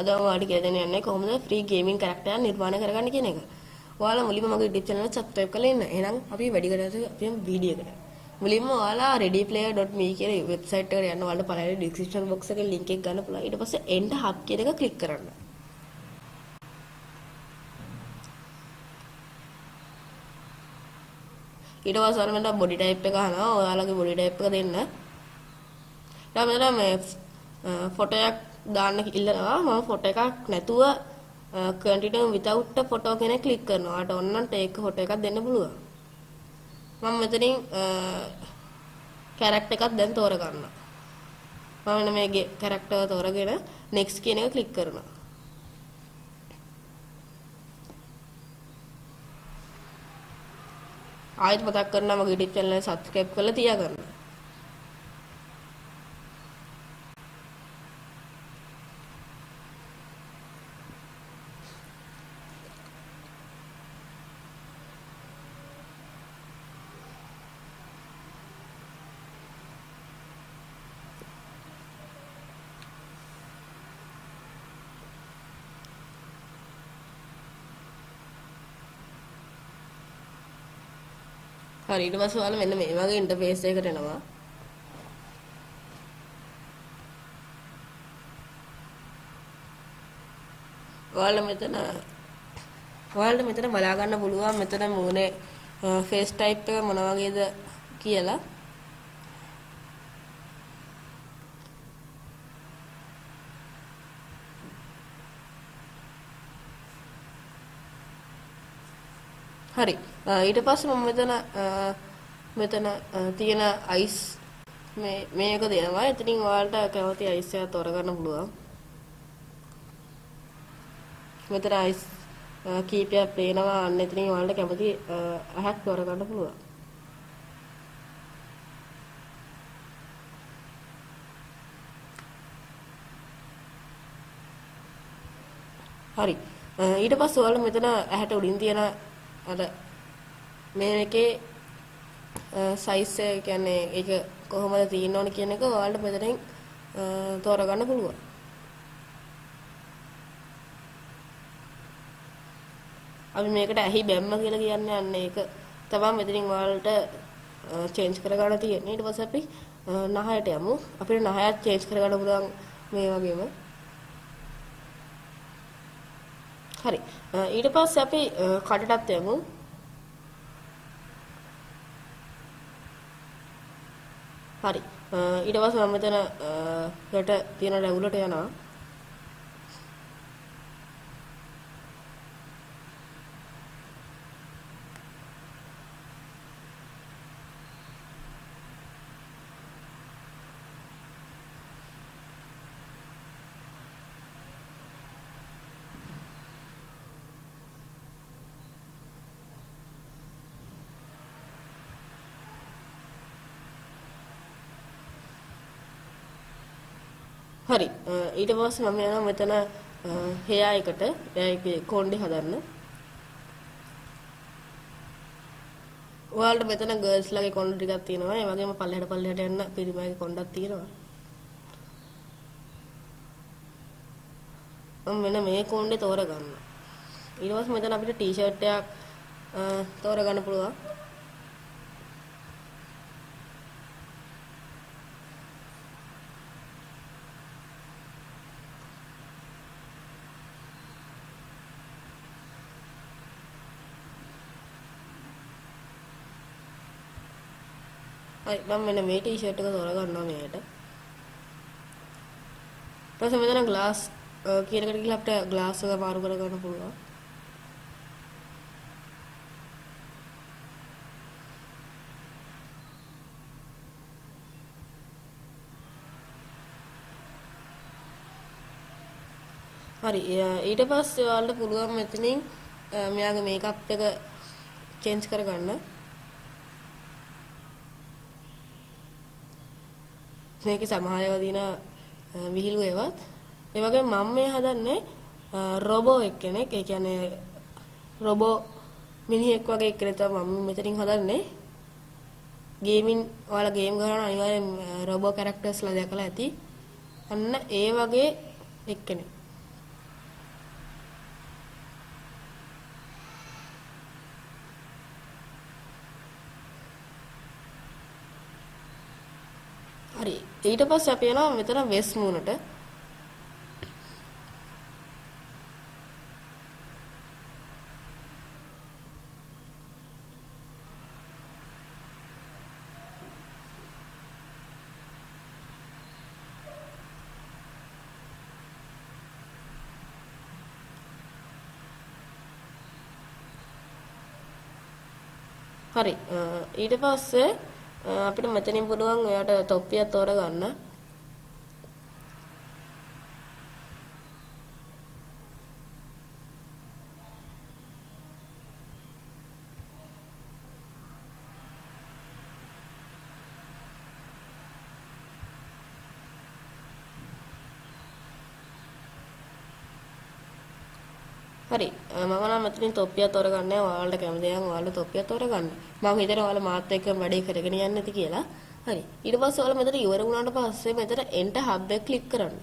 අද මම ඔයාලට කියලා දෙන්න යන්නේ කොහොමද ෆ්‍රී ගේමින් කැරක්ටර් නිර්මාණය කරගන්නේ කියන එක. ඔයාලා මුලින්ම මගේ YouTube channel එක subscribe කරලා ඉන්න. එහෙනම් අපි වැඩි කරලා අපි වීඩියෝ එකට. මුලින්ම ඔයාලා readyplayer.me කියන වෙබ්සයිට් එකට යන්න. ඔයාලට පළවෙනි description box එකේ link එක ගන්න පුළුවන්. ඊට පස්සේ end hub කියන එක click කරන්න. ඊට පස්සේ ඔයාලා මෙතන body type එක අහනවා. ඔයාලගේ body type එක දෙන්න. ඊට මෙතන මේ ෆොටෝ එකක් දාන්න ඉල්ලනවා. මම ෆොටෝ එකක් නැතුව continue without a photo කෙනෙක් ක්ලික් කරනවා. ඔයාලට ඕන නම් take ෆොටෝ එකක් දෙන්න පුළුවන්. මම මෙතනින් කැරක්ටර් එකක් දැන් තෝරගන්නවා. මම මෙන්න මේ කැරක්ටර් තෝරගෙන next කියන එක ක්ලික් කරනවා. ආයෙත් මතක් කරනවා මගේ YouTube channel එක subscribe කරලා තියාගන්න. හරි ඊට පස්සේ ඔයාලා මෙන්න මේ වගේ ඉන්ටර්ෆේස් එකකට එනවා. ඔයාලා මෙතන බලා ගන්න පුළුවන් මෙතන මූණේ ෆේස් ටයිප් එක මොන වගේද කියලා. හරි ඊට පස්සේ මම මෙතන තියෙන අයිස් මේක දෙනවා. එතනින් ඔයාලට කැමති අයිස් එක තෝරගන්න පුළුවන්. මෙතන අයිස් කීපයක් පේනවා. අන්න එතනින් ඔයාලට කැමති අහක් තෝරගන්න පුළුවන්. හරි ඊට පස්සේ ඔයාලා මෙතන ඇහැට උඩින් තියෙන අර මේකේ සයිස් එක කියන්නේ ඒක කොහොමද තියෙන්න ඕන කියන එක ඔයාලට මෙතනින් තෝරගන්න පුළුවන්. අපි මේකට ඇහි බැම්ම කියලා කියන්නේ අන්න ඒක තමයි මෙතනින් ඔයාලට චේන්ජ් කරගන්න තියෙන්නේ. ඊට පස්සේ අපි නහයට යමු. අපිට නහයත් චේන්ජ් කරගන්න පුළුවන් මේ වගේම. හරි ඊට පස්සේ අපි කටටත් යමු. හරි ඊට පස්සේ මම මෙතන යට තියෙන රැගුලට යනවා. හරි ඊට පස්සේ මම යනවා මෙතන hear එකට ඒකේ කොණ්ඩේ හදන්න. ඔයාලට මෙතන ගර්ල්ස් ලගේ කොණ්ඩ ටිකක් තියෙනවා. ඒ වගේම පල්ලෙහාට යන්න පිරිමගේ කොණ්ඩක් තියෙනවා. මම මෙන්න මේ කොණ්ඩේ තෝරගන්න. ඊට පස්සේ මෙතන අපිට ටී-ෂර්ට් එකක් තෝරගන්න පුළුවන්. මම මෙන්න මේ ටී-ෂර්ට් එක තෝරගන්නවා මෙයාට. ඊට පස්සේ මෙතන ග්ලාස් කියන එකට ගිහලා අපිට ග්ලාස් එක මාරු කරගන්න පුළුවන්. හරි ඊට පස්සේ ඔයාලට පුළුවන් මෙතනින් මෙයාගේ මේකප් එක චේන්ජ් කරගන්න. මේකේ සමහරව දින විහිළු ඒවත් ඒ වගේ මම මේ හදන්නේ රොබෝ කෙනෙක්. ඒ කියන්නේ රොබෝ මිනිහෙක් වගේ කෙනෙක් තමයි මම මෙතනින් හදන්නේ. ගේමින් ඔයාලා ගේම් කරන අනිවාර්යෙන් රොබෝ කැරක්ටර්ස්ලා දැකලා ඇති. අන්න ඒ වගේ එක්කෙනෙක්. හරි. ඊට පස්සේ අපි යනවා මෙතන වෙස් මූණට. හරි. ඊට පස්සේ අපිට මෙතනින් පුළුවන් ඔයාට තොප්පියක් තෝරගන්න. හරි. මම නම් මෙතනින් තොප්පියක් තෝරගන්නේ. ඔයාලට කැමති නම් ඔයාලා තොප්පියක් තෝරගන්න. මම හිතන්නේ ඔයාලා මාත් එක්ක වැඩේ කරගෙන යන්න ඇති කියලා. හරි. ඊට පස්සේ ඔයාලා මෙතන ඉවර වුණාට පස්සේ මෙතන enter hub එක ක්ලික් කරන්න.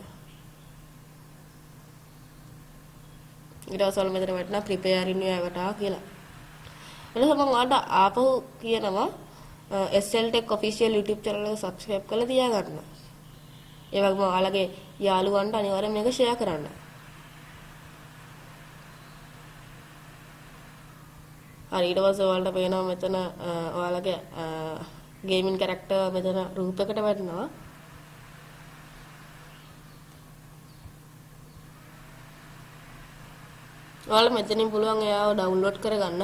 ඊට පස්සේ ඔයාලා මෙතන වටන prepare in your avatar කියලා. ඊට පස්සේ මම ඔයාලට ආපහු කියනවා SL Tech official YouTube channel එක subscribe කරලා තියාගන්න. ඒ වගේම ඔයාලගේ යාළුවන්ට අනිවාර්යෙන් මේක share කරන්න. හරි ඊට පස්සේ ඔයාලට පේනවා මෙතන ඔයාලගේ ගේමින් කැරක්ටර් මෙතන රූපයකට වැටෙනවා. ඔයාලා මෙතනින් පුළුවන් එයාව ඩවුන්ලෝඩ් කරගන්න.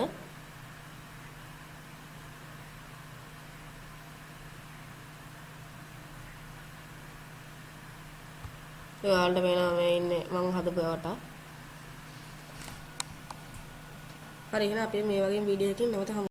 ඔයාලට පේනවා මේ ඉන්නේ මම හදපු avatar. හරි එහෙනම් අපි මේ වගේ වීඩියෝ එකකින් නැවත